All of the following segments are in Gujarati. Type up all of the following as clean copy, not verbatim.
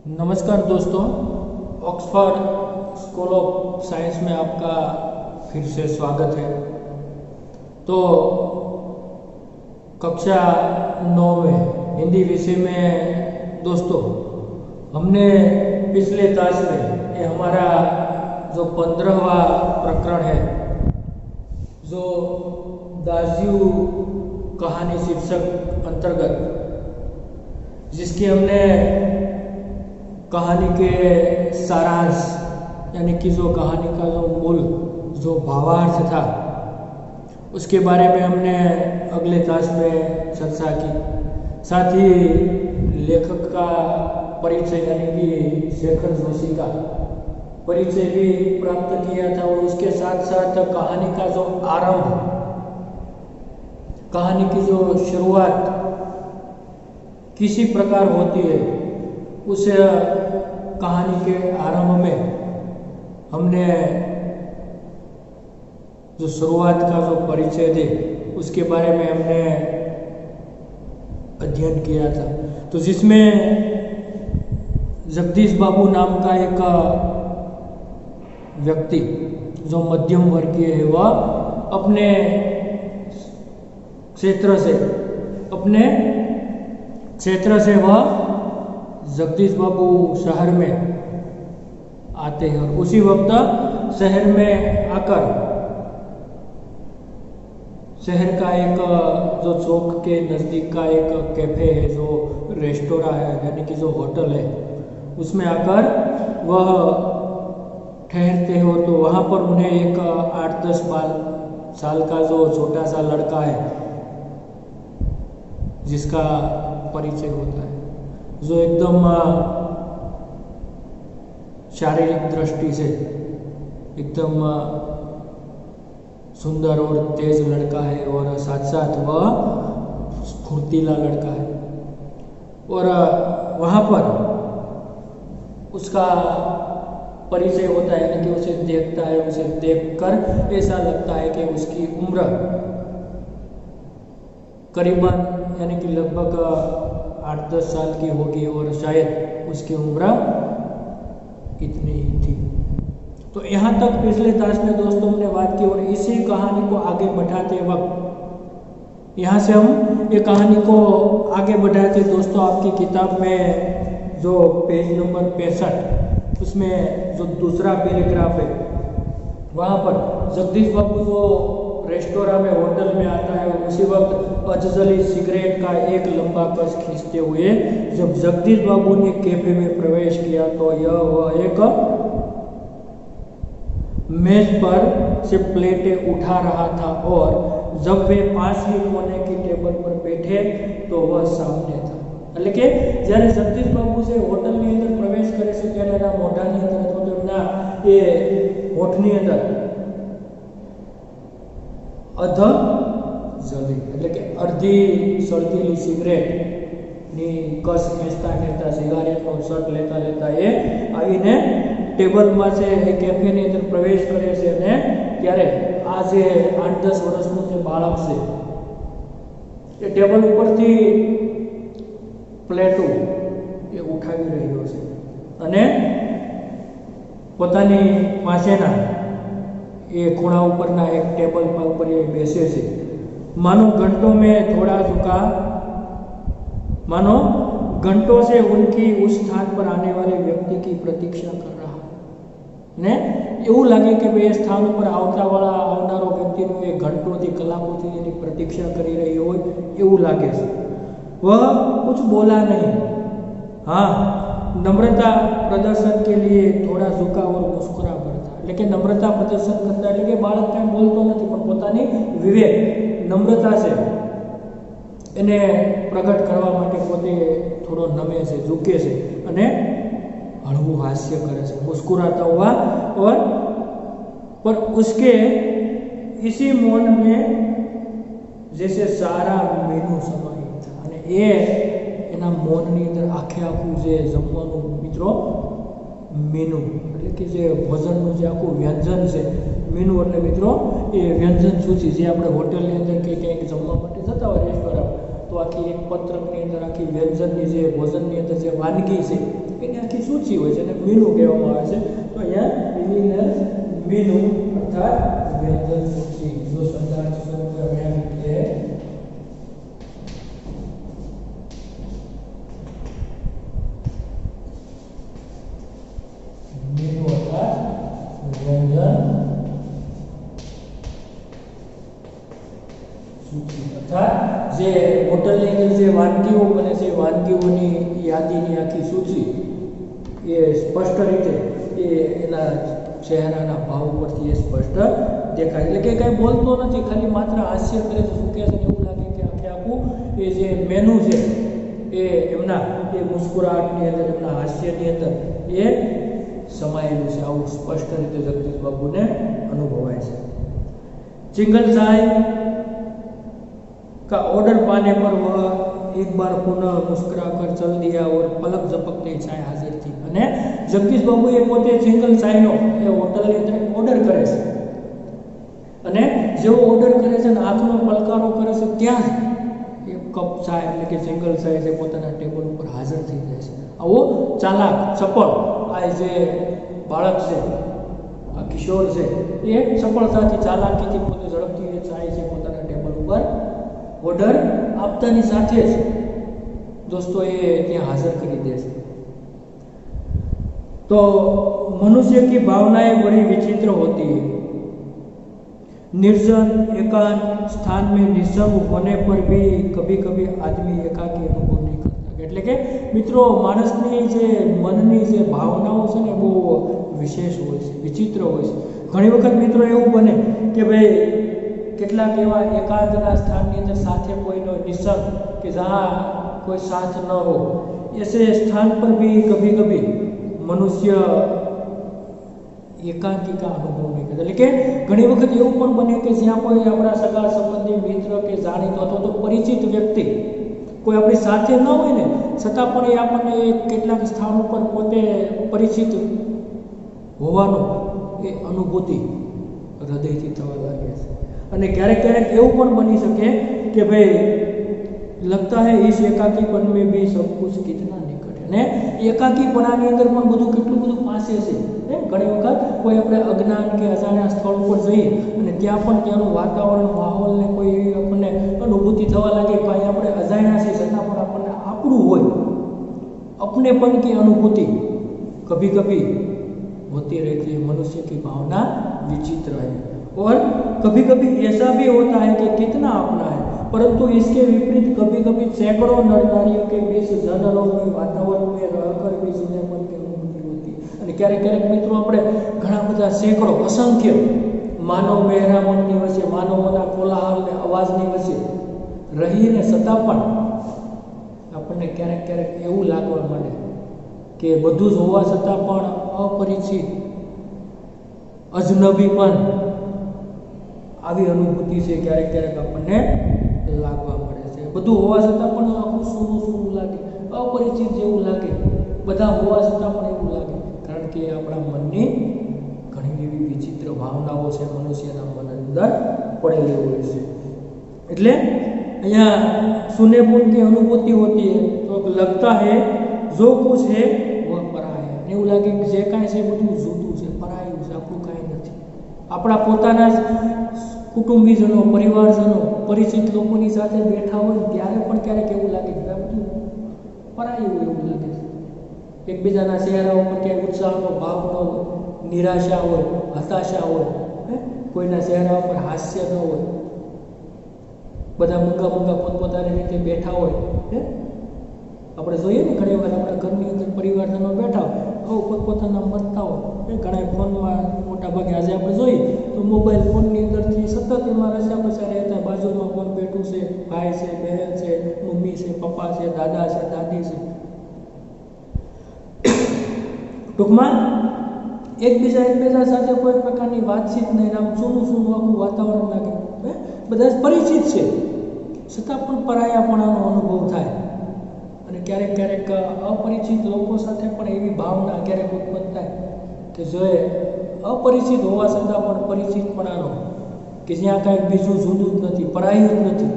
नमस्कार दोस्तों, ऑक्सफोर्ड स्कूल ऑफ साइंस में आपका फिर से स्वागत है। तो कक्षा 9 में हिंदी विषय में दोस्तों हमने पिछले क्लास में ये हमारा जो 15वां प्रकरण है, जो दास्यु कहानी शीर्षक अंतर्गत, जिसकी हमने कहानी के सारांश यानी कि जो कहानी का जो मूल जो भावार्थ था उसके बारे में हमने अगले क्लास में चर्चा की। साथ ही लेखक का परिचय यानी कि शेखर जोशी का परिचय भी प्राप्त किया था और उसके साथ साथ कहानी का जो आरंभ, कहानी की जो शुरुआत किसी प्रकार होती है, उस कहानी के आरंभ में हमने जो शुरुआत का जो परिचय दे उसके बारे में हमने अध्ययन किया था। तो जिसमें जगदीश बाबू नाम का एक व्यक्ति जो मध्यम वर्गीय है, वह अपने क्षेत्र से वह जगदीश बाबू शहर में आते हैं और उसी वक्त शहर में आकर शहर का एक जो चौक के नज़दीक का एक कैफे है, जो रेस्टोरेंट है यानी कि जो होटल है, उसमें आकर वह ठहरते हो। तो वहाँ पर उन्हें एक 8-10 साल का जो छोटा सा लड़का है जिसका परिचय होता है, जो एकदम शारीरिक दृष्टि से एकदम सुंदर और तेज लड़का है और साथ साथ वह फुर्तीला लड़का है। और वहाँ पर उसका परिचय होता है कि उसे देखता है, उसे देखकर ऐसा लगता है कि उसकी उम्र करीबन यानी कि लगभग 8-10 साल की होगी और शायद उसकी उम्र इतनी ही थी। तो यहाँ तक पिछले क्लास में दोस्तों हमने बात की और इसी कहानी को आगे बढ़ाते वक्त यहाँ से हम ये कहानी को आगे बढ़ाते दोस्तों आपकी किताब में जो पेज नंबर 65 उसमें जो दूसरा पैराग्राफ है, वहाँ पर जगदीश बाबू जो रेस्टोरेंट में होटल में आता है और उसी वक्त अजजली सिगरेट का एक लंबा कस खींचते हुए जब जगदीश बाबू ने कैफे में प्रवेश किया तो वह एक मेज पर से प्लेटें उठा रहा था और जब वे पास ही कोने की टेबल पर बैठे तो वह सामने था। એટલે કે જ્યારે જગદીશ બાબુ છે હોટલની અંદર પ્રવેશ કરે છે ત્યારે એના મોઢાની અંદર અથવા તો એમના એ હોઠની અંદર અધ જલી એટલે કે અડધી સળગેલી સિગરેટની કસ ખેંચતા સિગારેટનો શટ લેતા એ આવીને ટેબલમાં છે એ કેફેની અંદર પ્રવેશ કરે છે અને ત્યારે આ જે 8-10 વર્ષનું જે બાળક છે એ ટેબલ ઉપરથી પ્લેટો એ ઉઠાવી રહ્યો છે અને પોતાની પાસેના એ ખૂણા ઉપરના એક ટેબલ ઉપર એ બેસે છે। मानो घंटों से उनकी उस स्थान पर आने वाले व्यक्ति की प्रतीक्षा कर रहा ने એવું લાગે કે ભાઈ એ સ્થાન ઉપર આવનારો વ્યક્તિનું એ ઘંટોથી કલાકોથી એની પ્રતીક્ષા કરી રહી હોય એવું લાગે છે। वह कुछ बोला नहीं, हाँ नम्रता प्रदर्शन के लिए थोड़ा झुका और मुस्कुरा पड़ता। लेकिन नम्रता प्रदर्शन करता એટલે કે બાળક કાંઈ બોલતો નથી પણ પોતાની વિવેક નમ્રતા છે એને પ્રગટ કરવા માટે પોતે થોડો નમે છે, ઝૂકે છે અને हड़बू हास्य करे से मुस्कुराता हुआ और पर उसके इसी मौन में जैसे सारा मेनू समाहित था અને એ એના મૌનની અંદર આખું જે જમવાનું મિત્રો મેનુ એટલે કે જે ભોજનનું જે આખું વ્યંજન છે, મેનુ એટલે મિત્રો એ વ્યંજન સૂચિ જે આપણે હોટલની અંદર કે ક્યાંક જમવા માટે જતા હોય રેસ્ટોરન્ટ, તો આખી એક પત્રકની અંદર આખી વ્યંજનની જે ભોજનની અંદર જે વાનગી છે એની આખી સૂચિ હોય છે, અને મેનુ કહેવામાં આવે છે. તો અહીંયા પ્રિલિમિનરી મેનુ અર્થાત વ્યંજન સૂચિ. જો શબ્દાર્થ શરૂ કર્યા કે મેનુ અર્થાત વ્યંજન સૂચિ, અર્થાત જે હોટલની અંદર જે વાનગીઓ બને છે વાનગીઓની યાદીની આખી સૂચિ એ સ્પષ્ટ રીતે એના ચહેરાના ભાવ પરથી એ સ્પષ્ટ દેખાય. એટલે કે કંઈ બોલતો નથી, ખાલી માત્ર હાસ્ય કરે છે. શું કહે છે? એવું લાગે કે આખે આખું એ જે મેનુ છે એ એમના એ મુસ્કુરાહટની અંદર, એમના હાસ્યની અંદર એ સમાયેલું છે. આવું સ્પષ્ટ રીતે જગદીશ બાબુને અનુભવાય છે. चिंगल चाय का ऑर्डर पाने पर वह एक बार पुनः मुस्कुरा कर चल दिया और पलक झपकते चाय हाजिर थी. અને જગદીશ બાબુ એ પોતે સિંગલ ચાયનો એ હોટલની અંદર ઓર્ડર કરે છે, અને જેવો ઓર્ડર કરે છે ને આંખનો પલકારો કરે છે ત્યાં જ એક કપ ચાય એટલે કે સિંગલ ચાય છે પોતાના ટેબલ ઉપર હાજર થઈ જાય છે. આવો ચાલાક ચપળ આ જે બાળક છે, આ કિશોર છે, એ સફળતાથી ચાલાકીથી પોતે ઝડપથી એ ચાય છે પોતાના ટેબલ ઉપર ऑर्डर આપતાની સાથે જ दोस्तों ये ત્યાં હાજર કરી દે છે. तो मनुष्य की भावनाएं बड़ी विचित्र होती है. निर्जन एकांत स्थान में निसंग होने पर भी कभी कभी आदमी एकाकी अनुभव नहीं करता. એટલે કે મિત્રો માણસની જે મનની જે ભાવનાઓ છે ને બહુ વિશેષ હોય છે, વિચિત્ર હોય છે. ઘણી વખત મિત્રો એવું બને કે ભાઈ કેટલાક એવા એકાંતના સ્થાનની અંદર સાથે કોઈનો નિસંગ કે જहाँ कोई साथ न हो, ऐसे स्थान पर भी कभी कभी मनुष्य एकांकी का अनुभव नहीं करता. એટલે કે ઘણી વખત એવું પણ બને કે જ્યાં કોઈ આપણા સગા સંબંધી મિત્ર કે જાણીતો અથવા તો પરિચિત વ્યક્તિ કોઈ આપણી સાથે ન હોય ને છતાં પણ એ આપણને કેટલાક સ્થાનો પર પોતે પરિચિત હોવાનો એ અનુભૂતિ હૃદયથી થવા લાગે છે. અને ક્યારેક ક્યારેક એવું પણ બની શકે કે ભાઈ लगता है इस एकाकीपन में भी सब कुछ कितना निकट है. ने एकाकीपणाની અંદર પણ બધું કેટલું બધું પાસે છે. ઘણી વખત કોઈ આપણે અજ્ઞાન કે અજાણ્યા સ્થળ ઉપર જઈએ અને ત્યાં પણ ત્યાંનું વાતાવરણ માહોલ ને કોઈ આપણને અનુભૂતિ થવા લાગે કે આપણે અજાણ્યા છે છતાં પણ આપણને આપણું હોય अपनेपन की अनुभूति कभी कभी होती रहती है. मनुष्य की भावना विचित्र है और कभी कभी ऐसा भी होता है कि कितना अपना है, परंतु इसके विपरीत कभी कभी सैकड़ों नर नारियों के बीच जनरों में वातावरण में रहकर भी सुनेपन की अनुभूति होती है. અને ક્યારેક ક્યારેક મિત્રો આપણે ઘણા બધા સેંકડો અસંખ્ય માનવ મહેરામણની વચ્ચે માનવોના કોલાહલ ને અવાજની વચ્ચે રહીને છતાં પણ આપણને ક્યારેક ક્યારેક એવું લાગવા માંડે કે બધું જ હોવા છતાં પણ અપરિચિત અજનબી પણ આવી અનુભૂતિ છે ક્યારેક ક્યારેક આપણને લાગવા મળે છે. બધું હોવા છતાં પણ આખું સૂનું સૂનું લાગે, અપરિચિત જેવું લાગે, બધા હોવા છતાં પણ એવું લાગે, કારણ કે આપણા મનની ઘણી એવી વિચિત્ર ભાવનાઓ છે મનુષ્યના મન અંદર પડેલી હોય છે. એટલે અહીંયા सुनेपन की अनुभूति होती है तो लगता है जो कुछ है वह पराया है. એવું લાગે કે જે કાંઈ છે બધું જુદું છે, પરાયું છે, આપણું કાંઈ નથી. આપણા પોતાના કુટુંબીજનો, પરિવારજનો, પરિચિત લોકોની સાથે બેઠા હોય ત્યારે પણ ક્યારેક એવું લાગે કે આ બધું પરાયું એવું લાગે છે. એકબીજાના ચહેરા ઉપર ક્યાંય ઉત્સાહનો ભાવ ન હોય, નિરાશા હોય, હતાશા હોય, કોઈના ચહેરા ઉપર હાસ્ય ન હોય, બધા મૂંગા મૂંગા પોતપોતાની રીતે બેઠા હોય. આપણે જોઈએ ને ઘણી વાર આપણા ઘરની અંદર પરિવારજનો બેઠા હોય, આવું પોતપોતાના મતતા હોય, ઘણા ફોનમાં મોટા ભાગે આજે આપણે જોઈએ તો મોબાઈલ ફોનની અંદરથી સતત એમાં રસ્યા પછા રહેતા, બાજુમાં કોણ બેઠું છે, ભાઈ છે, બહેન છે, મમ્મી છે, પપ્પા છે, દાદા છે, દાદી છે. ટૂંકમાં એકબીજા સાથે કોઈ પ્રકારની વાતચીત નહીં, આમ સૂનું સૂનું આખું વાતાવરણ લાગે. બધા જ પરિચિત છે છતાં પણ પરાયાપણાનો અનુભવ થાય. અને ક્યારેક ક્યારેક અપરિચિત લોકો સાથે પણ એવી ભાવના ક્યારેક ઉત્પન્ન થાય કે જે અપરિચિત હોવા છતાં પણ પરિચિતપણાનો, કે જ્યાં કાંઈક બીજું જુદું જ નથી, પરાયું જ નથી,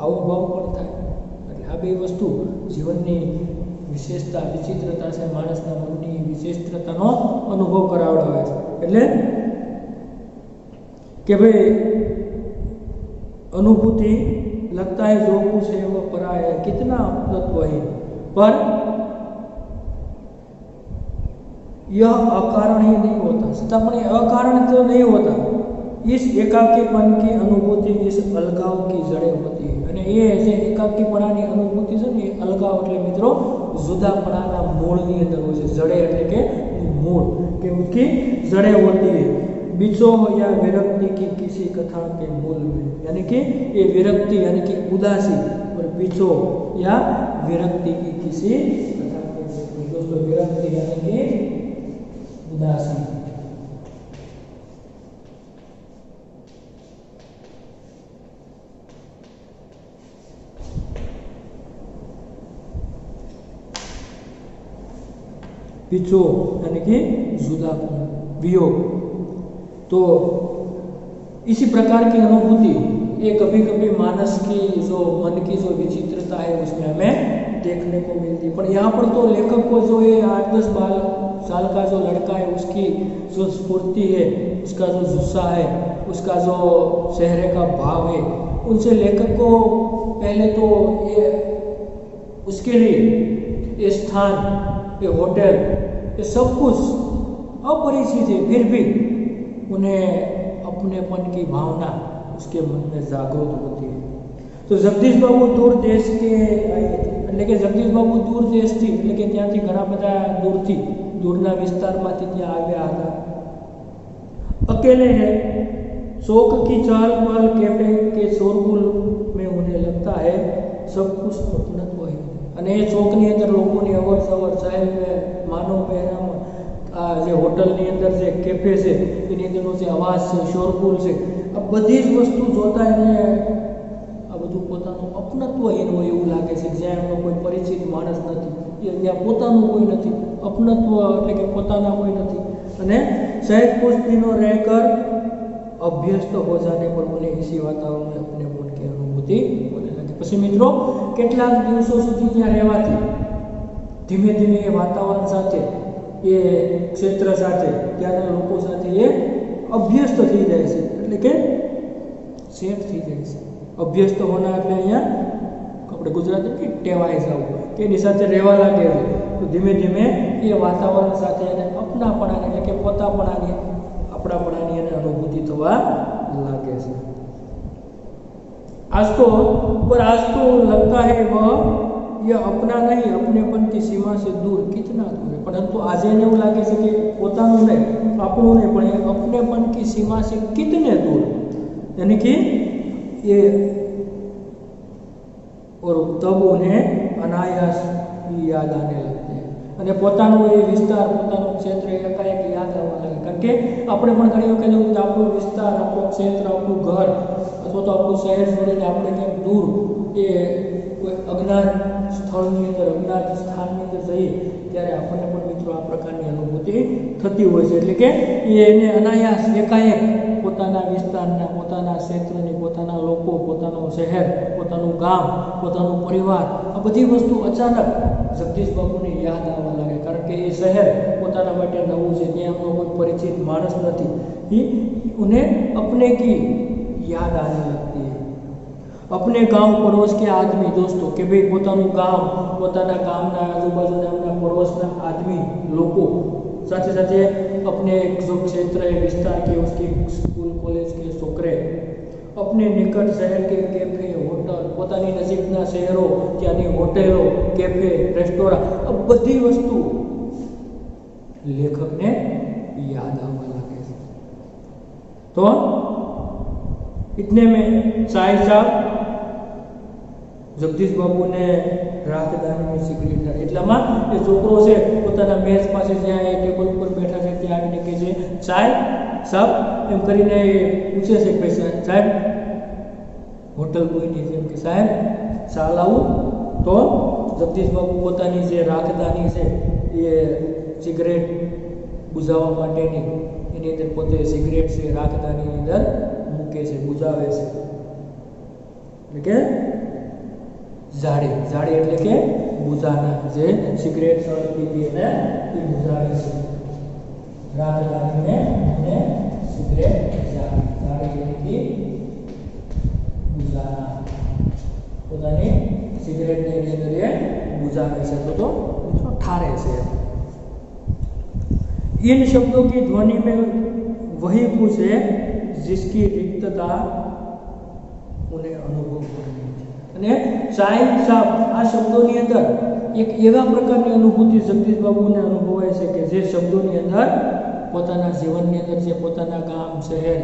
આવો ભાવ પણ થાય. એટલે આ બે વસ્તુ જીવનની વિશેષતા વિચિત્રતા છે માણસના મનની વિશિષ્ટતાનો અનુભવ કરાવડાવે છે। એટલે કે ભાઈ अनुभूति लगता है जो कुछ है वो पराया है, कितना अपनत्व है, पर यह अकारण ही नहीं होता, सत्तापन अकारण तो नहीं होता। इस एकाकीपन की अनुभूति इस अलगाव की जड़ें होती है। અને એ જે એકાકીપણાની અનુભૂતિ છે ને, અલગાવ એટલે મિત્રો જુદાપણાના મૂળની અંદર હોય છે। જડે એટલે કે મૂળ, કે उसकी जड़ें होती है बीचो या विरक्ति की किसी कथा के मूल में, यानी कि ये विरक्ति यानी कि उदासी और बीचो या विरक्ति की किसी कथा के मूल में। दोस्तों विरक्ति यानी कि उदासी, बीचो यानी कि जुदापन, वियोग। तो इसी प्रकार की अनुभूति ये कभी कभी मानस की जो मन की जो विचित्रता है उसमें हमें देखने को मिलती है। पर यहाँ पर तो लेखक को जो ये 8-10 साल का जो लड़का है उसकी जो स्फूर्ति है, उसका जो जुस्सा है, उसका जो चेहरे का भाव है, उनसे लेखक को पहले तो ये उसके लिए ये स्थान, ये होटल, ये सब कुछ अपरिचित है, फिर भी उन्हें अपनेपन की भावना उसके मन में जागृत होती है। तो जगदीश बाबू दूर देश के એટલે કે જગદીશ બાબુ દૂર દેશથી એટલે કે ત્યાંથી ઘણા બધા દૂરથી દૂરના વિસ્તારમાંથી ત્યાં આવ્યા હતા। अकेले हैं, शौक की चाल पाल कैफे के शोरगुल में उन्हें लगता है सब कुछ अपनत्व है। અને એ ચોકની અંદર લોકોની અવર સવર સાહેબ માનવ મહેરામાં જે હોટલની અંદર જે કેફે છે એની અંદરનો જે અવાજ છે, શોરગુલ છે, આ બધી જ વસ્તુ જોતા એને આ બધું પોતાનું અપનત્વહીન હોય એવું લાગે છે। જ્યાં એમનો કોઈ પરિચિત માણસ નથી, જ્યાં પોતાનું કોઈ નથી, અપનત્વ એટલે કે પોતાના કોઈ નથી। અને शायद कुछ दिनों रहकर अभ्यस्त हो जाने पर उन्हें इसी वातावरण में अपने मन की अनुभूति होने लगी। પછી મિત્રો કેટલાક દિવસો સુધી ત્યાં રહેવાથી ધીમે ધીમે એ વાતાવરણ સાથે, એ ક્ષેત્ર સાથે, ત્યાંના લોકો સાથે એ અભ્યસ્ત થઈ જાય છે, એટલે કે સેટ થઈ જાય છે। અભ્યસ્ત હોના એટલે અહીંયા આપણે ગુજરાતીમાં કે ટેવાઈ જવું, કે એની સાથે રહેવા લાગે છે। તો ધીમે ધીમે એ વાતાવરણ સાથે એને અપનાપણાની એટલે કે પોતાપણાની, આપણાપણાની એને અનુભૂતિ થવા લાગે છે। आज तो लगता है वह यह अपना नहीं अपनेपन की सीमा से दूर कितना दूर है। परंतु आज એને એવું લાગે છે કે પોતાનું નહીં, આપણું નહીં, પણ એ अपनेपन की सीमा से कितने दूर, यानी कि ये और तब उन्हें अनायास याद आने लगते हैं। અને પોતાનું એ વિસ્તાર, પોતાનું ક્ષેત્ર એકાએક યાદ આવવા લાગે। કારણ કે આપણે પણ ઘણી વખત એવું આપણું વિસ્તાર, આપણું ક્ષેત્ર, આપણું ઘર અથવા તો આપણું શહેર છોડીને આપણે ક્યાંક દૂર એ કોઈ અજ્ઞાત સ્થળની અંદર, અજ્ઞાત સ્થાનની અંદર જઈએ ત્યારે આપણને પણ મિત્રો આ પ્રકારની અનુભૂતિ થતી હોય છે। એટલે કે એને અનાયાસ એકાએક પોતાના વિસ્તારના, પોતાના ક્ષેત્રની, પોતાના લોકો, પોતાનો શહેર, પોતાનું ગામ, પોતાનું પરિવાર, આ બધી વસ્તુ અચાનક જગદીશ બાબુને યાદ આવવા લાગે। કારણ કે એ શહેર પોતાના માટે નવું છે, ત્યાં એમનો કોઈ પરિચિત માણસ નથી। उन्हें अपने की याद आने लगती है। अपने गांव पड़ोस के आदमी, दोस्तों કે ભાઈ પોતાનું ગામ, પોતાના ગામના આજુબાજુના એમના પड़ोसના આદમી લોકો સાથે સાથે अपने जो क्षेत्र है, विस्तार के, उसके स्कूल कॉलेज के छोकरे, अपने निकट शहर के कैफे, होटल, પોતાની નજીકના શહેરો, ત્યાંની હોટેલો, કેફે, રેસ્ટોરાં, આ બધી વસ્તુ લેખકને યાદ આવવા લાગે છે। તો इतने में चाय साहब जगदीश बाबू ने राखदानी में सिगरेट એટલામાં એ છોકરો છે પોતાના મેચ પાસે જ્યાં એ ટેબલ ઉપર બેઠા છે ત્યાં આવીને કહે છે ચાય સાહેબ એમ કરીને પૂછે છે કે સાહેબ, હોટલ બોયની જેમ કે સાહેબ ચા લાવું? તો જગદીશ બાબુ પોતાની જે રાખદાની છે એ સિગરેટ બુઝાવવા માટેની એની અંદર પોતે સિગરેટ છે રાખદાની અંદર મૂકે છે, બુઝાવે છે। એટલે કે જાડી જાડી એટલે કે બુઝાના, જે સિગરેટ સળગતી હતી એને એ બુઝાવે છે. રાત લાગીને એને સિગરેટ જાડી એટલે કે બુઝાના, પોતાની સિગરેટની અંદર એ બુઝાવે છે તો ઠારે છે. इन शब्दों की ध्वनि में वही कुछ है जिसकी रिक्तता उन्हें अनुभव करनी है. અને સાહેબ સાહેબ આ શબ્દોની અંદર એક એવા પ્રકારની અનુભૂતિ જગદીશ બાબુને અનુભવાય છે કે જે શબ્દોની અંદર પોતાના જીવનની અંદર જે પોતાના ગામ શહેર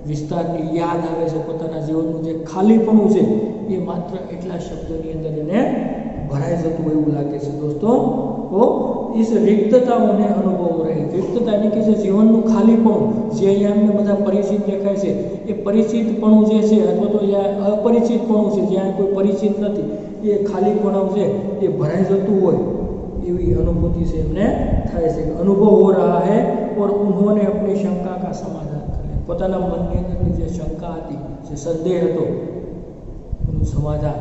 વિસ્તારની યાદ આવે છે, પોતાના જીવનનું જે ખાલીપણું છે એ માત્ર એટલા શબ્દોની અંદર એને ભરાઈ જતું એવું લાગે છે દોસ્તો. તો इस रिक्तता उन्हें अनुभव रहे. रिक्तता એટલે કે જે જીવનનું ખાલીપણું, જે અહીંયા અમને બધા પરિચિત દેખાય છે એ પરિચિતપણું જે છે અથવા તો અપરિચિતપણું છે, જ્યાં કોઈ પરિચિત નથી એ ખાલીપણું છે એ ભરાઈ જતું હોય એવી અનુભૂતિ છે એમને થાય છે. અનુભવ હો રહા है और उन्होंने अपनी शंका का समाधान किया. પોતાના મનની અંદરની જે શંકા હતી, જે સંદેહ હતો, એનું સમાધાન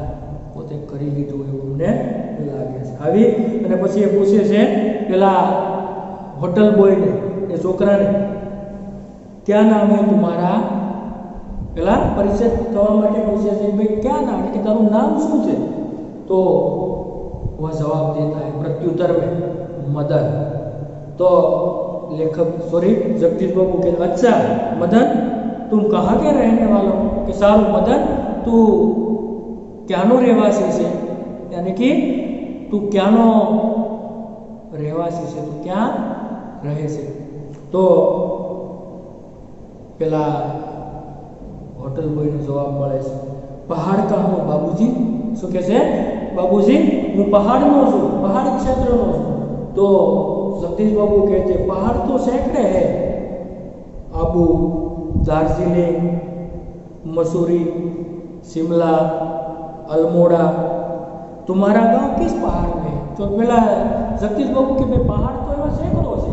પોતે કરી લીધું એવું અમને લાગે છે. આવી અને પછી એ પૂછે છે પેલા હોટલ બોયને, એ છોકરાને, ક્યાં નામ હે તુમારા? પેલા પરિચય થવા માટે પૂછે છે ભાઈ ક્યાં નામ, એટલે કે તારું નામ શું છે? તો वह जवाब देता है प्रत्युत्तर में मदन. तो लेखक जगदीश बाबू कहते अच्छा मदन तुम कहाँ के रहने वाले हो? कि सारू मदन तू ક્યાંનો રહેવાસી છે, યાની કે તું ક્યાંનો રહેવાસી છે, તું ક્યાં રહે છે? તો પેલા હોટલ બોયનો જવાબ મળે છે પહાડ કા હું બાબુજી. શું કહે છે? બાબુજી હું પહાડનો છું, પહાડ ક્ષેત્રનો છું. તો જગદીશ બાબુ કહે છે પહાડ તો સેંકડે હે, આબુ, દાર્જિલિંગ, मसूरी, शिमला, अल्मोड़ा, तुम्हारा गांव किस पहाड़ में? तो पहला जगदीश बाबू के भाई पहाड़ तो एवं सैकड़ों से,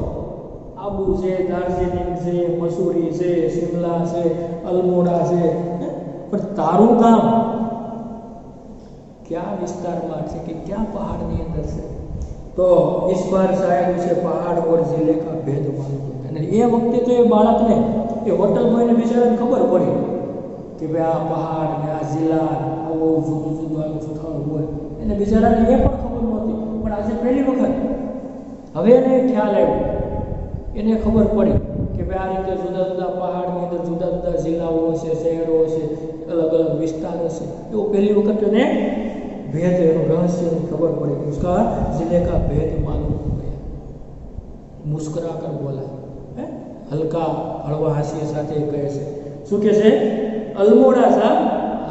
आबू से, दार्जिलिंग से, मसूरी से, शिमला से, अल्मोड़ा से, पर तारू गाम क्या विस्तार में है कि क्या पहाड़ नहीं अंदर से? तो इस बार शायद उसे पहाड़ और जिले का भेद मालूम होता है. ये वक्त तो ये बालक ने ये होटल बॉय ने बेचारा खबर पड़ी कि भाई आ पहाड़ ने आ जिला आवो जुदू जुदू आगू सुथाड़ू होय એને બિચારાને એ પણ ખબર નહોતી, પણ આજે પહેલી વખત હવે એને ખ્યાલ આવ્યો, એને ખબર પડી કે ભાઈ આ રીતે જુદા જુદા પહાડની અંદર જુદા જુદા જિલ્લાઓ હશે, શહેરો હશે, અલગ અલગ વિસ્તાર હશે. એવું પહેલી વખત એને भेद एवं रहस्य खबर पड़ी, उसका जिले का भेद मालूम हो गया. मुस्कुरा कर बोला, हल्का हळवा हास्य साथे कहे छे શું કહે છે? અલ્મોડા સાહેબ,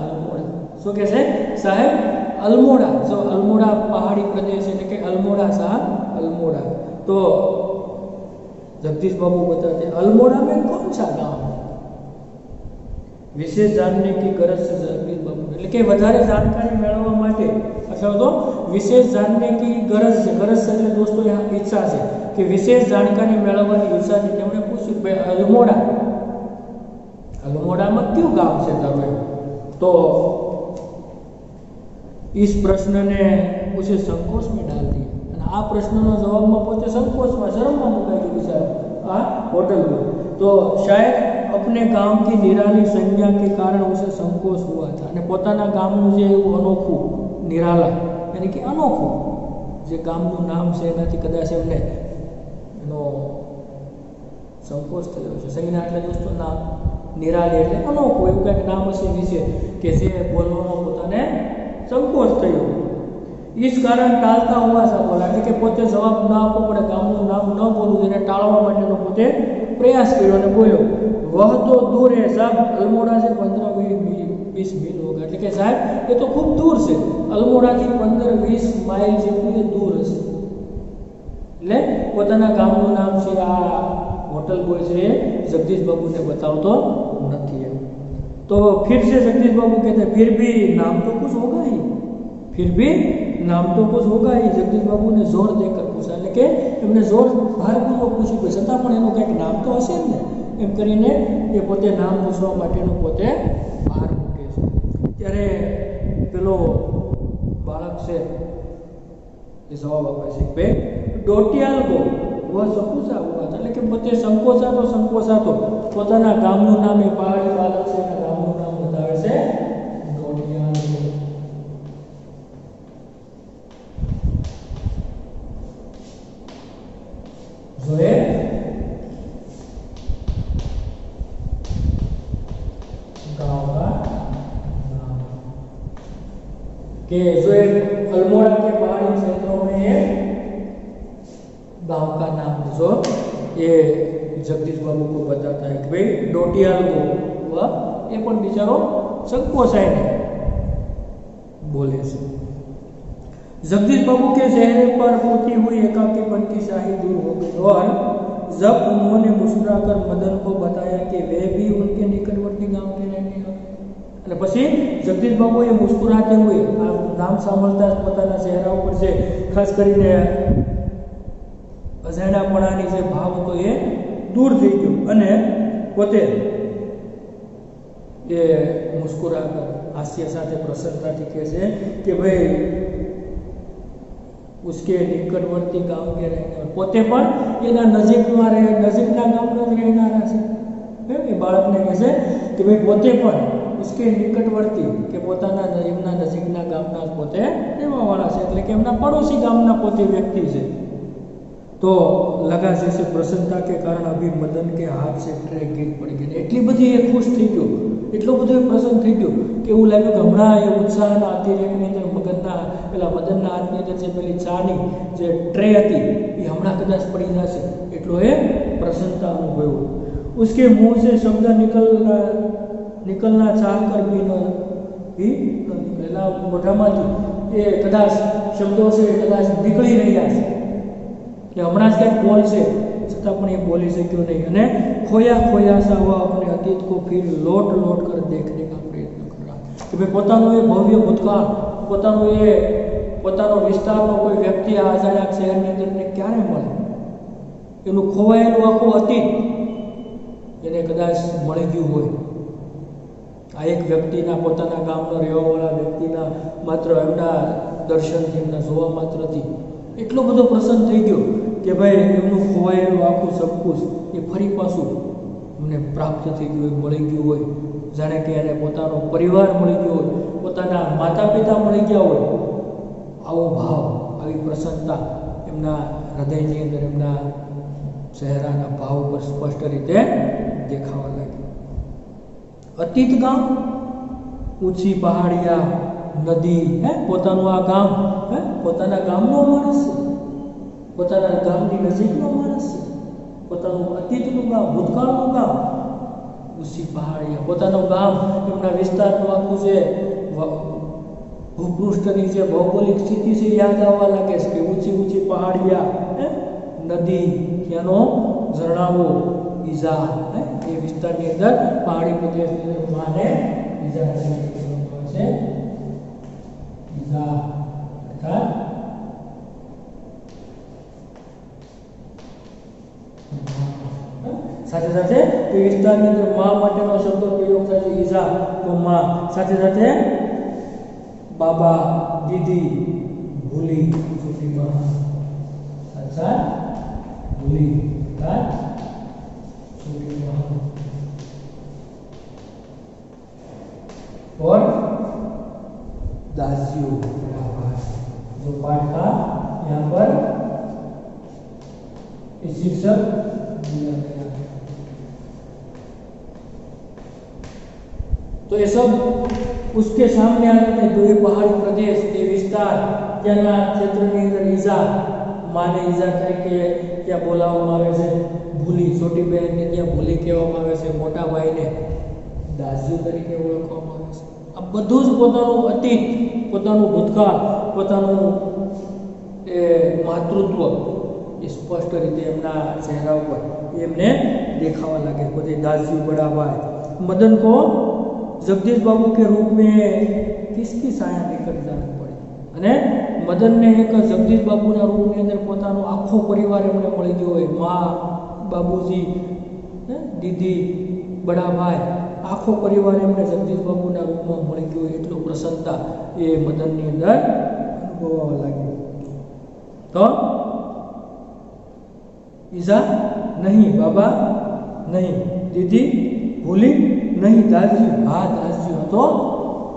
અલ્મોડા. શું કહે છે સાહેબ? અલ્મોડા. જો અલ્મોડા પહાડી પ્રદેશ એટલે કે અલ્મોડા સાહેબ, અલ્મોડા. તો जगदीश बाबू बताते अल्मोड़ा में कौन सा गांव है? विशेष जानने की गरज से जगदीश बाबू એટલે કે વધારે જાણકારી મેળવવા માટે અથવા તો વિશેષ જાણને કી ગરજ છે. ગરજ એટલે દોસ્તો यहाँ ઈચ્છા છે કે વિશેષ જાણકારી મેળવવાની ઈચ્છાથી તેમણે પૂછ્યું ભાઈ અલ્મોડા, अल्मोड़ा में क्यों गांव से तारू? तो इस प्रश्न ने उसे संकोच में डाल दिया. आ प्रश्नનો જવાબમાં પોતે સંકોચમાં શરમમાં મુકાઈ ગયો बिचारा आ होटल में. तो शायद अपने गांव की निराली संज्ञा के कारण उसे संकोच हुआ था. અને પોતાના ગામનું જે એવું અનોખું નિરાલા એટલે કે અનોખું જે ગામનું નામ છે એનાથી કદાચ એમને એનો સંકોચ થયો છે. સંજ્ઞા એટલે દોસ્તો નામ, નિરાલી એટલે અનોખું એવું કંઈક નામ હશે વિશે કે જે બોલવાનો પોતાને સંકોચ થયો. इस कारण टालता हुआ सा बोला कि पोते जवाब न आपो पड़े, गामનું નામ ન બોલવું એને ટાળવા માટેનો પોતે પ્રયાસ કર્યો અને બોલ્યો वह तो दूर है साहब, अल्मोड़ा से 15-20 मील होगा. એટલે કે સાહેબ એ તો ખૂબ દૂર છે, અલ્મોડાથી 15-20 માઇલ જેટલું એ દૂર હશે. એટલે પોતાના ગામનું નામ છે આ હોટલ બોય છે जगदीश बाबू ने बतावतो નથી એમ. तो फिर से जगदीश बाबू कहते फिर भी नाम तो कुछ होगा ही, फिर भी नाम तो कुछ होगा ही. जगदीश बाबू ने जोर देकर पूछा એટલે કે એમને જોર ભારપૂર્વક પૂછ્યું કે છતાં પણ એનું કંઈક નામ તો હશે ને એમ કરીને એ પોતે નામ પૂછવા માટેનો પોતે ભાર મૂકે છે. ત્યારે પેલો बालक से ये जवाब आपे छे पे डोटियाल को वह संकोचा हुआ था એટલે કે પોતે સંકોચાતો પોતાના ગામનું નામ એ પહાડી બાલક છે એના ગામનું નામ બતાવે છે ડોટિયાલ જોએ गांव का नाम कि जो अल्मोड़ा के पहाड़ी क्षेत्रों में एक गांव का नाम जो ये जगदीश बाबू को बताता है कि भाई डोटियाल को वह ये पण बिचारो संकोचाय नहीं बोले से जगदीश बाबू के चेहरे पर होती हुई एकाकीपन की शाही दूर हो गई और जब उन्होंने मुस्कुराकर मदन को बताया कि वे भी उनके निकटवर्ती गांव के रहने वाले અને પછી જગદીશ બાબુએ મુસ્કુરાતે हुए આ નામ સાંભળતા જ પોતાના ચહેરા ઉપર જે ખાસ કરીને અજાણ્યાપણાની જે ભાવ હતો એ દૂર થઈ ગયો અને પોતે એ મુસ્કુરાकर હાસ્ય સાથે પ્રસન્નતાથી કહે છે કે ભાઈ उसके निकटवर्ती गांव के रहने वाले પોતે પણ એના નજીકના ગામનો જ રહેનારા છે એ બાળકને કહે છે કે ભાઈ પોતે પણ उसके निकटवर्ती के પોતાના એમના નજીકના ગામના પોતે રહેવાવાળા છે એટલે કે એમના પડોશી ગામના પોતે વ્યક્તિ છે तो लगा जैसे प्रसन्नता के कारण अभी मदन के हाथ से ट्रे गिर पड़ गई એટલી બધી એ ખુશ થઈ ગયો એટલો બધો પ્રસન્ન થઈ ગયો કે એવું લાગ્યું કે હમણાં એ ઉત્સાહના અતિરેકની અંદર મદનના હાથની અંદર જે પેલી ચાની જે ટ્રે હતી એ હમણાં કદાચ પડી જશે એટલો એ પ્રસન્નતા અનુભવ્યો उसके मुंह से शब्द निकलना चाहकर भी न निकलेला मोઢામાંથી એ કદાચ શબ્દો છે કદાચ નીકળી રહ્યા છે कि हमारा से बोल से छता पण ये बोली सक्यो नहीं अने खोया सा हुआ अपने अतीत को फिर लौट कर देखने का प्रयत्न कर रहा कि भाई पोतानो ये भव्य भूतकाळ पोतानो विस्तारनो कोई व्यक्ति आ अजाण्या शहरनी अंदर ने क्यारे मळे एनु खोवायेલું આખું અતીત એને કદાચ મળી ગયું હોય આ એક વ્યક્તિના પોતાના ગામનો રહેવાવાળા વ્યક્તિના માત્ર એમના દર્શનથી એમના જોવા માત્રથી એટલો બધો પ્રસન્ન થઈ ગયો કે ભાઈ એમનું ખોવાયેલું આખું સબ કુછ એ ફરી પાછું એમને પ્રાપ્ત થઈ ગયું મળી ગયું હોય જાણે કે એને પોતાનો પરિવાર મળી ગયો હોય પોતાના માતા પિતા મળી ગયા હોય આવો ભાવ આવી પ્રસન્નતા એમના હૃદયની અંદર એમના ચહેરાના ભાવ પર સ્પષ્ટ રીતે દેખાવા લાગ્યો અતીત ગામ ઊંચી પહાડિયા નદી પોતાનું આ ગામ પોતાના ગામનો માણસ છે પોતાના ગામની નજીકનો માણસ છે પોતાનું અતીતનું ગામ ભૂતકાળનું ગામ ઊંચી પહાડિયા પોતાનું ગામ એમના વિસ્તારનું આખું જે ભૂપૃષ્ઠની જે ભૌગોલિક સ્થિતિ છે યાદ આવવા લાગે છે કે ઊંચી પહાડિયા નદી ત્યાંનો ઝરણાઓ ઈજા એ વિસ્તારની અંદર પહાડી પ્રદેશની અંદર માને ઈજા તરીકે કહેવામાં આવે છે સાથે સાથે તે વિસ્તારની અંદર માં માટેનો શબ્દ પ્રયોગ થાય છે ઈજા તો માં સાથે સાથે બાબા દીદી ભૂલી છોટી માં અચ્છા ભૂલી छोटी मां और दासियों जो पाठ था यहाँ पर शीर्षक दिया गया है तो ये सब उसके सामने आने में जो ये पहाड़ी प्रदेश ये विस्तार क्या क्षेत्र में अंदर ईजा माने ईजा तरीके क्या बोलावવામાં આવે છે ભૂલી छोटी बहन ने क्या भूली કહેવામાં આવે છે મોટા ભાઈને દાસિયો તરીકે ઓળખવામાં આવે છે આ બધું જ પોતાનું અતીત પોતાનું ભૂતકાળ પોતાનું એ માતૃત્વ એ સ્પષ્ટ રીતે એમના ચહેરા ઉપર એમને દેખાવા લાગે પોતે દાસિયો बड़ा भाई मदन को जगदीश बाबू के रूप में किसकी साया निकल जानी पड़ी અને मदन ने एक जगदीश बाबू ना रूप ની અંદર પોતાનો આખો પરિવાર એમને મળી ગયો હોય માં बाबूजी दीदी बड़ा भाई આખો પરિવાર એમને જગદીશ બાબુના રૂપમાં મળી ગયો એટલો પ્રસન્નતા એ મદનની અંદર હોવા લાગ્યો. તો ઈજા નહીં, બાબા નહીં, દીદી ભૂલી નહીં, દાસજી હા દાસજી હતો,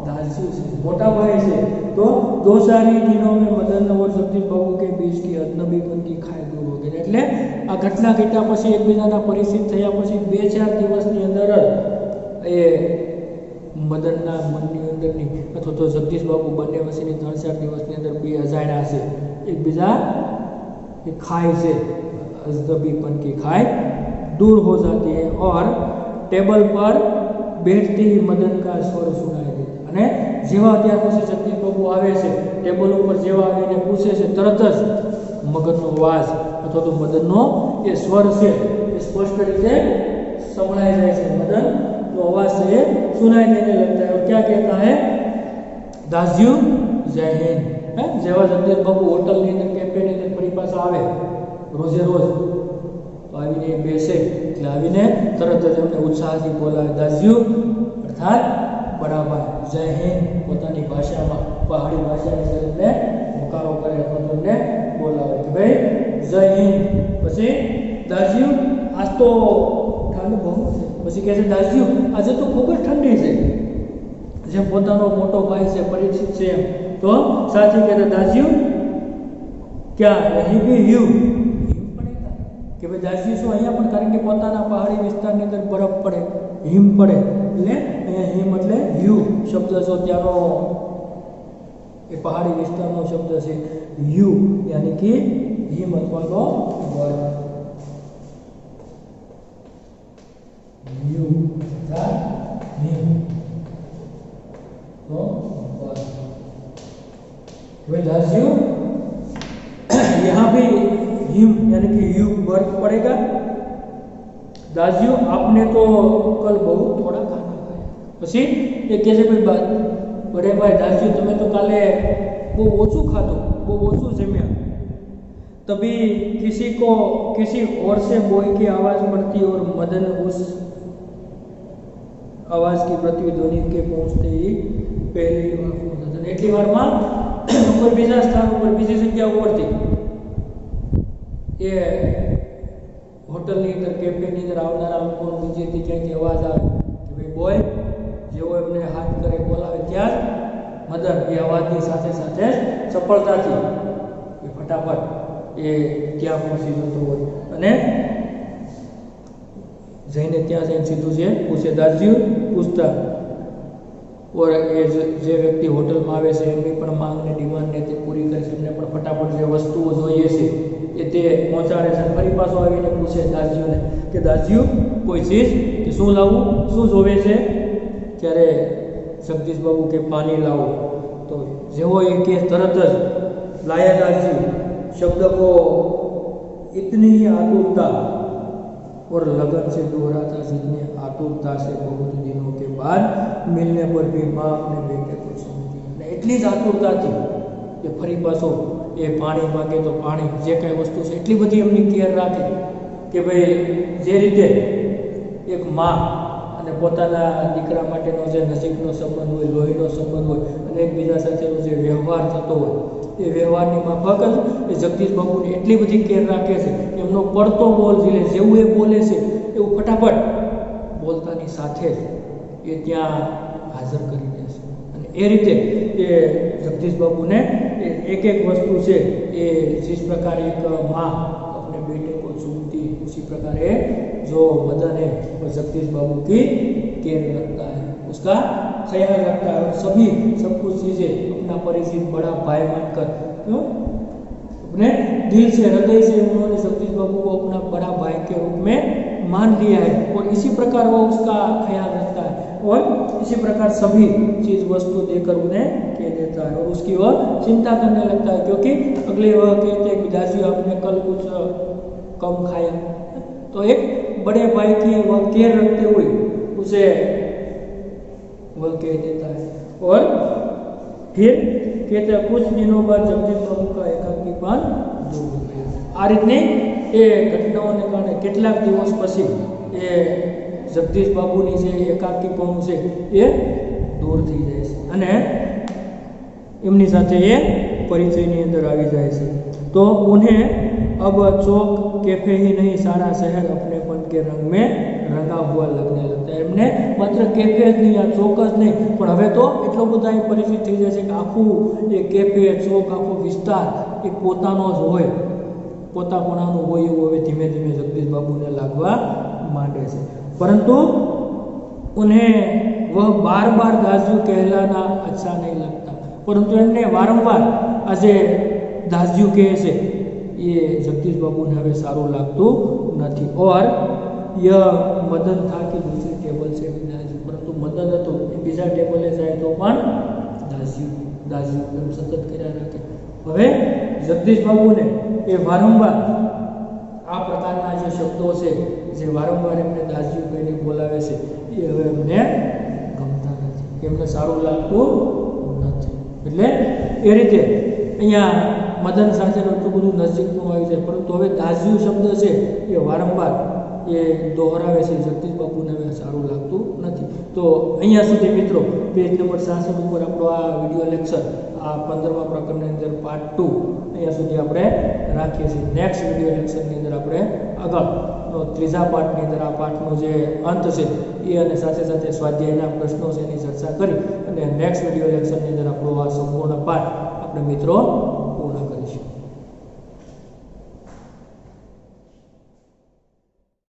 दासजी से मोटा भाई से तो दो सारी दिनों में मदन और जगदीश बाबू के बीच की अजनबीपन की खाई दूर हो गई. એટલે આ ઘટના ઘટ્યા પછી એકબીજાના પરિચિત થયા પછી 2-4 દિવસની અંદર એ મદનના મનની અંદરની અથવા તો જગદીશ બાબુ બંને વચ્ચેની 3-4 દિવસની અંદર બે અજાણ્યા છે એકબીજા की खाई से अजनबीपन की खाई दूर हो जाती है और टेबल पर बैठते ही मदन का स्वर सुनाई देता. અને જેવા ત્યાં પછી જગદીશ બાબુ આવે છે ટેબલ ઉપર જેવા આવીને પૂછે છે તરત જ મગનનો અવાજ અથવા તો મદનનો એ સ્વર છે એ સ્પષ્ટ રીતે સંભળાઈ જાય છે. મદનનો અવાજ છે એ સુનાઈ દેने लगता है और क्या कहता है दासजी जय हिंद. જેવા જગદીશ બાબુ હોટલની અંદર કેફેની અંદર ફરી પાછા આવે રોજે રોજ તો આવીને બેસે એટલે આવીને તરત જ એમને ઉત્સાહથી બોલાવે દાસજી અર્થાત બરાબર જય હિન્દ પોતાની ભાષામાં પહાડી ભાષાની અંદર મુકારો કરે અથવા તો એમને બોલાવે કે ભાઈ જય હિન્દ. પછી દાસજી આજ તો ઠંડ બહુ છે. પછી કહે છે દાસજી આજે તો ખૂબ જ ઠંડી છે. જેમ પોતાનો મોટો ભાઈ છે પરિચિત છે એમ તો સાથી કહેતા દાસજી ક્યાં અહીં બી હિમ પડેગા કે ભાઈ દાસજી શું અહીંયા પણ કારણ કે પોતાના પહાડી વિસ્તારની અંદર બરફ પડે હિમ પડે એટલે અહીંયા હિમ એટલે યુ શબ્દ જો ત્યાંનો એ પહાડી વિસ્તારનો શબ્દ છે યુ યાની કે હિમ અથવા તો બરફ યુ અથવા હિમ तो बर्फ दासजी यहाँ पे हिम यानी कि यू बर्फ पड़ेगा. दासजी आपने तो कल बहुत थोड़ा खाना खाया. પછી એ કહે છે ભાઈ બડે ભાઈ દાસજી તમે તો કાલે બહુ ઓછું ખાધું બહુ ઓછું જમ્યા. तभी किसी और से बोई की आवाज पड़ती और मदन उस आवाज की प्रतिध्वनि के पहुंचते ही पहली बार એટલી વારમાં ઉપર બીજા સ્થાન ઉપર બીજી જગ્યા ઉપરથી એ હોટલની અંદર કેફેની અંદર આવનારા લોકોનો બીજેથી ક્યાંથી અવાજ આવે કે ભાઈ બોય જેવો એમને હાથ કરે બોલાવે ત્યાં મદન એ અવાજની સાથે સાથે સફળતાથી એ ફટાફટ એ ત્યાં પહોંચી જતો હોય અને જઈને ત્યાં જઈને સીધું છે પૂછે દાસજી પૂછતા और ये જે વ્યક્તિ હોટલમાં આવે છે એમની પણ માંગને ડિમાન્ડને તે પૂરી કરે છે. એમને પણ ફટાફટ જે વસ્તુઓ જોઈએ છે એ તે પહોંચાડે છે. ફરી પાછો આવીને પૂછે દાસજીઓને કે દાસજીઓ કોઈ ચીજ કે શું લાવવું શું જોવે છે. ત્યારે જગદીશ બાબુ કે પાણી લાવો. તો જેવો એ કે તરત જ લાયા દાસજી शब्द को इतनी ही आतुरता और लगन से दोहराता जितने आतुरता से बहुत दिनों के बाद मिलने पर भी माँ अपने बेटे को सुनती. એટલી જ આતુરતાથી કે ફરી પાછો એ પાણી માંગે તો પાણી જે કાંઈ વસ્તુ છે એટલી બધી એમની કેર રાખે કે ભાઈ જે રીતે એક માં અને પોતાના દીકરા માટેનો જે નજીકનો સંબંધ હોય લોહીનો સંબંધ હોય અને એકબીજા સાથેનો જે વ્યવહાર થતો હોય એ વ્યવહારની માફક જ એ જગદીશ બાબુની એટલી બધી કેર રાખે છે કે એમનો પડતો બોલ ઝીલે જેવું એ બોલે છે એવું ફટાફટ બોલતાની સાથે જ એ ત્યાં હાજર કરી દે છે. અને એ રીતે એ જગદીશ બાબુને एक एक वस्तु से ये जिस प्रकार एक माँ अपने बेटे को चूमती उसी प्रकार है जो मदन है वो जगदीश बाबू की केयर रखता है उसका ख्याल रखता है और सभी सब कुछ चीज़ें अपना परिचित बड़ा भाई मानकर अपने दिल से हृदय से उन्होंने जगदीश बाबू को अपना बड़ा भाई के रूप में मान लिया है और इसी प्रकार वो उसका ख्याल रखता है और इसी प्रकार सभी चीज वस्तु देकर उन्हें कह देता है और उसकी वह चिंता करने लगता है क्योंकि अगले वह कहते हैं कि दासी आपने कल कुछ कम खाया. तो एक बड़े भाई की वह केयर रखते हुए उसे वह कह देता है और फिर कहते हैं कुछ दिनों बाद जगदीश बाबू का एकाकीपन दूर हो गया. आ रीतनी એ ઘટનાઓને કારણે કેટલાક દિવસ પછી એ જગદીશ બાબુની જે એકાકીપણું છે એ દૂર થઈ જાય છે અને એમની સાથે એ परिचयની અંદર આવી જાય છે। तो उन्हें अब चौक कैफे ही नहीं सारा शहर अपनेपन के रंग में रंगा हुआ लगने लगता है। એમને માત્ર કેફે જ નહીં, આ ચોક જ નહીં, પણ હવે તો એટલો બધા પરિચિત થઈ જાય છે કે આખું એ કેફે, ચોક, આખો વિસ્તાર એ પોતાનો જ હોય, પોતાપણાનું હોય એવું હવે ધીમે ધીમે જગદીશ બાબુને લાગવા માંડે છે। પરંતુ उन्हें वह बार बार दासजू कहलाना अच्छा नहीं लगता, परंतु एमने वारंवार આજે दासजू કહે છે એ जगदीश बाबू ने હવે સારું લાગતું નથી। और यह मदन था कि दूसरी टेबल से भी दासजू, परंतु मदन હતો એ બીજા ટેબલે જાય તો પણ દાસજू દાસजू એમ સતત કર્યા રાખે। હવે જગદીશ બાબુને એ વારંવાર આ પ્રકારના જે શબ્દો છે જે વારંવાર એમને દાસજू કહીને બોલાવે છે એ હવે એમને ગમતા નથી, એમને સારું લાગતું નથી। એટલે એ રીતે અહીંયા મદન સાથેનો એટલું બધું નજીકનું આવી જાય, પરંતુ હવે દાસજू શબ્દ છે એ વારંવાર એ દોહરાવે છે, જગદીશ બાબુને હવે સારું લાગતું નથી। તો અહીંયા સુધી મિત્રો પેજ નંબર 66 ઉપર આપણો આ વિડીયો લેક્ચર આ 15મા પ્રકરણની અંદર પાર્ટ 2 અહીંયા સુધી આપણે રાખીએ છીએ। નેક્સ્ટ વિડીયો લેક્ચરની અંદર આપણે આગળનો ત્રીજા પાર્ટની અંદર આ પાઠનો જે અંત છે એ અને સાથે સાથે સ્વાધ્યાયના પ્રશ્નો છે એની ચર્ચા કરી અને નેક્સ્ટ વિડીયો લેક્ચરની અંદર આપણો આ સંપૂર્ણ પાઠ આપણે મિત્રો